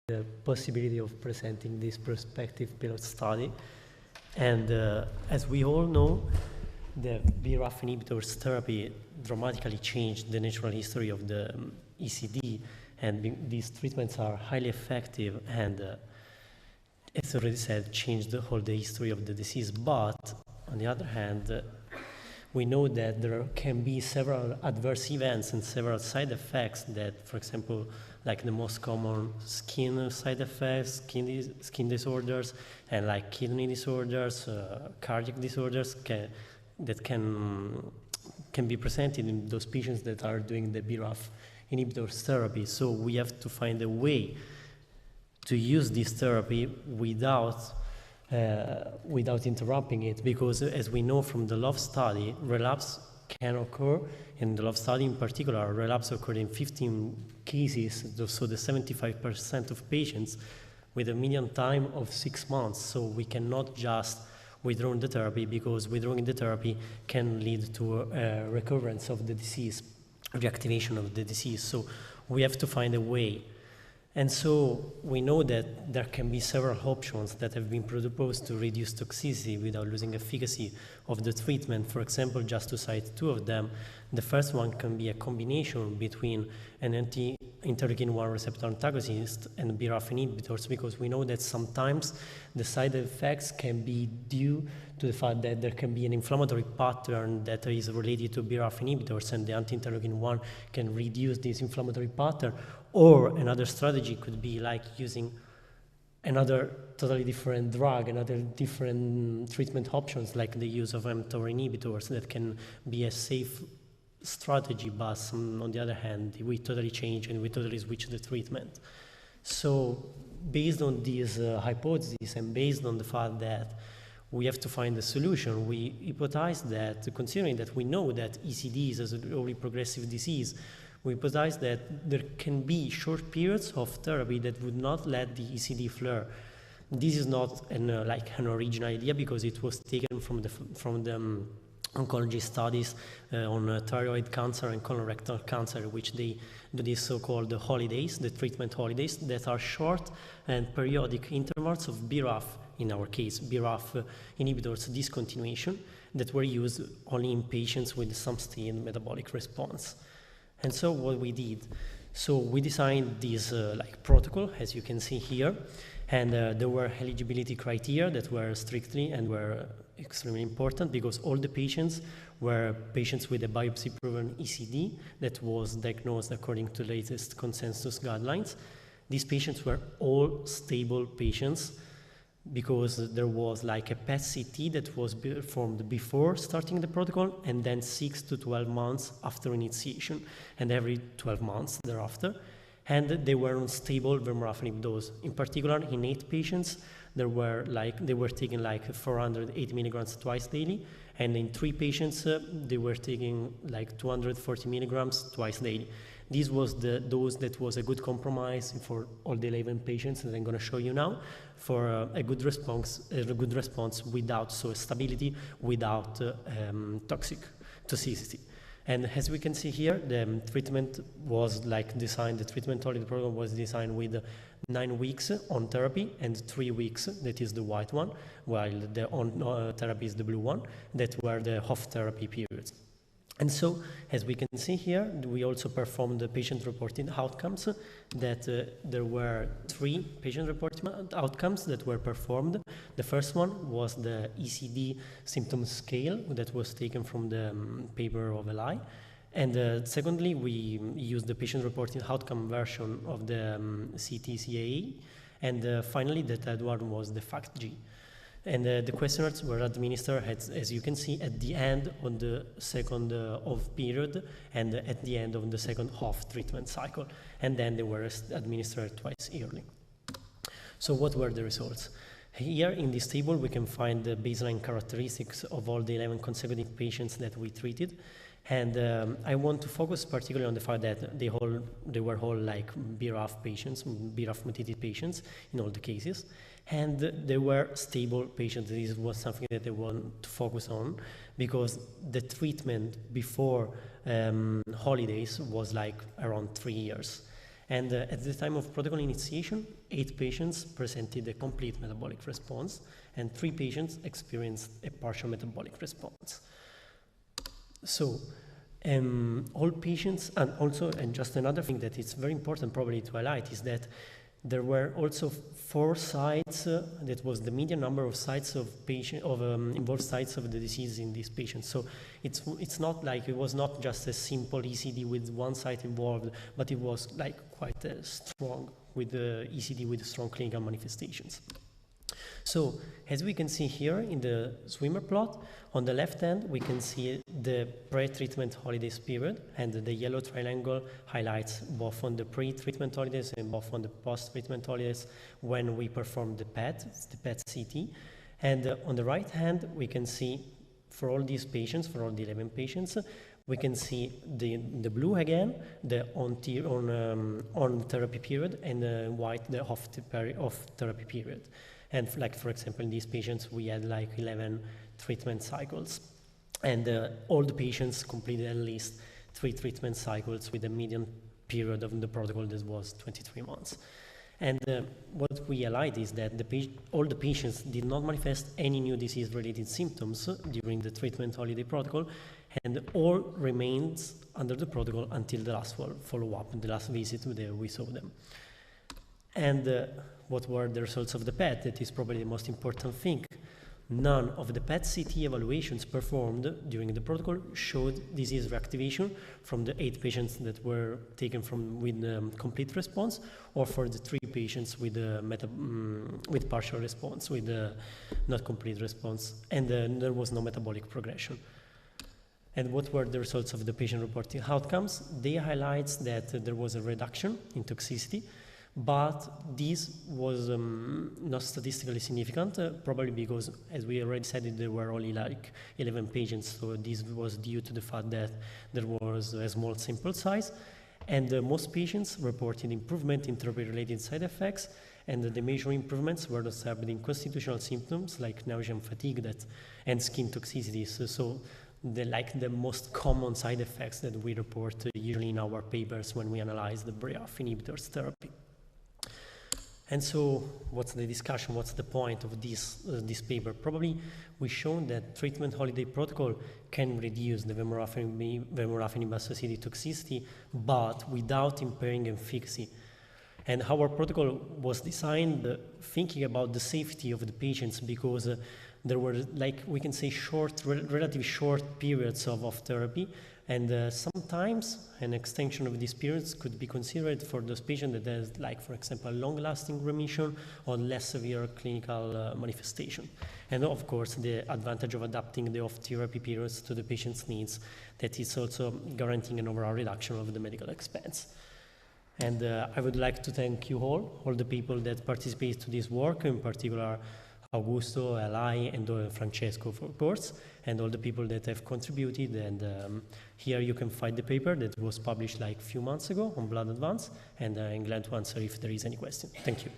the possibility of presenting this prospective pilot study. And as we all know, the BRAF inhibitors therapy dramatically changed the natural history of the ECD, and these treatments are highly effective and, as already said, changed the whole history of the disease. But on the other hand, we know that there can be several adverse events and several side effects that, for example, like the most common skin side effects, skin disorders, and like kidney disorders, cardiac disorders that can be presented in those patients that are doing the BRAF inhibitors therapy. So we have to find a way to use this therapy without interrupting it, because as we know from the LOVE study, relapse can occur. In the LOVE study in particular, relapse occurred in 15 cases, so the 75% of patients with a median time of 6 months. So we cannot just withdraw the therapy, because withdrawing the therapy can lead to a recurrence of the disease, reactivation of the disease. So we have to find a way. And so we know that there can be several options that have been proposed to reduce toxicity without losing efficacy of the treatment. For example, just to cite two of them, the first one can be a combination between an anti-interleukin-1 receptor antagonist and BRAF inhibitors, because we know that sometimes the side effects can be due to the fact that there can be an inflammatory pattern that is related to BRAF inhibitors, and the anti-interleukin-1 can reduce this inflammatory pattern. Or another strategy could be like using another totally different drug, another different treatment options, like the use of mTOR inhibitors that can be a safe strategy, but on the other hand, we totally change and we totally switch the treatment. So based on these hypotheses and based on the fact that we have to find a solution, we hypothesize that, considering that we know that ECD is a slowly progressive disease, we hypothesize that there can be short periods of therapy that would not let the ECD flare. This is not an original idea, because it was taken from the oncology studies on thyroid cancer and colorectal cancer, which they do these so-called holidays, the treatment holidays, that are short and periodic intervals of BRAF, in our case, BRAF inhibitors discontinuation, that were used only in patients with some sustained metabolic response. And so what we did, so we designed this protocol, as you can see here, and there were eligibility criteria that were strictly and were extremely important, because all the patients were patients with a biopsy-proven ECD that was diagnosed according to the latest consensus guidelines. These patients were all stable patients, because there was like a PET-CT that was performed before starting the protocol, and then 6 to 12 months after initiation, and every 12 months thereafter. And they were on stable Vemurafenib dose. In particular, in 8 patients, they were taking 480 milligrams twice daily, and in 3 patients, they were taking 240 milligrams twice daily. This was the dose that was a good compromise for all the 11 patients that I'm going to show you now, for a good response without stability, without toxicity. And as we can see here, the treatment was designed. The treatment holiday program was designed with 9 weeks on therapy and 3 weeks, that is the white one, while the on therapy is the blue one, that were the off therapy periods. And so, as we can see here, we also performed the patient-reported outcomes, that there were 3 patient-reported outcomes that were performed. The first one was the ECD symptom scale that was taken from the paper of Eli. And secondly, we used the patient-reported outcome version of the CTCAE. And finally, the third one was the FACT-G. And the questionnaires were administered, as you can see, at the end of the second off period and at the end of the second off treatment cycle. And then they were administered twice yearly. So what were the results? Here in this table, we can find the baseline characteristics of all the 11 consecutive patients that we treated. And I want to focus particularly on the fact that they were all BRAF patients, BRAF mutated patients in all the cases. And they were stable patients. This was something that I want to focus on, because the treatment before holidays was around 3 years. And at the time of protocol initiation, 8 patients presented a complete metabolic response, and 3 patients experienced a partial metabolic response. So, all patients, and just another thing that is very important probably to highlight is that there were also 4 sites, that was the median number of sites of involved sites of the disease in these patients. So it's not like, it was not just a simple ECD with 1 site involved, but it was like quite strong with the ECD with strong clinical manifestations. So as we can see here in the swimmer plot, on the left hand we can see the pre-treatment holidays period, and the yellow triangle highlights both on the pre-treatment holidays and both on the post-treatment holidays when we perform the PET CT. And on the right hand we can see for all these patients, for all the 11 patients, we can see the blue again, the on therapy period, and white the off therapy period. And like, for example, in these patients, we had like 11 treatment cycles. And all the patients completed at least 3 treatment cycles with a median period of the protocol that was 23 months. And what we highlight is that all the patients did not manifest any new disease-related symptoms during the treatment holiday protocol, and all remains under the protocol until the last follow-up, the last visit where we saw them. And what were the results of the PET? That is probably the most important thing. None of the PET-CT evaluations performed during the protocol showed disease reactivation from the 8 patients that were taken with complete response, or for the 3 patients with partial response, with not complete response, and there was no metabolic progression. And what were the results of the patient-reported outcomes? They highlight that there was a reduction in toxicity, but this was not statistically significant, probably because, as we already said, there were only like 11 patients, so this was due to the fact that there was a small sample size, and most patients reported improvement in therapy-related side effects, and the major improvements were observed in constitutional symptoms like nausea and fatigue and skin toxicities. So the most common side effects that we report usually in our papers when we analyze the BRAF inhibitors therapy. And so what's the discussion, what's the point of this paper? Probably we've shown that treatment holiday protocol can reduce the vemurafenib-associated toxicity, but without impairing efficacy. And our protocol was designed thinking about the safety of the patients, because there were, like we can say, relatively short periods of therapy, and sometimes an extension of these periods could be considered for those patients that has, like, for example, long-lasting remission or less severe clinical manifestation. And of course, the advantage of adapting the off-therapy periods to the patient's needs, that is also guaranteeing an overall reduction of the medical expense. And I would like to thank you all the people that participate to this work, in particular Augusto, Eli, and Francesco, of course, and all the people that have contributed. And here you can find the paper that was published like a few months ago on Blood Advance, and I'm glad to answer if there is any question. Thank you.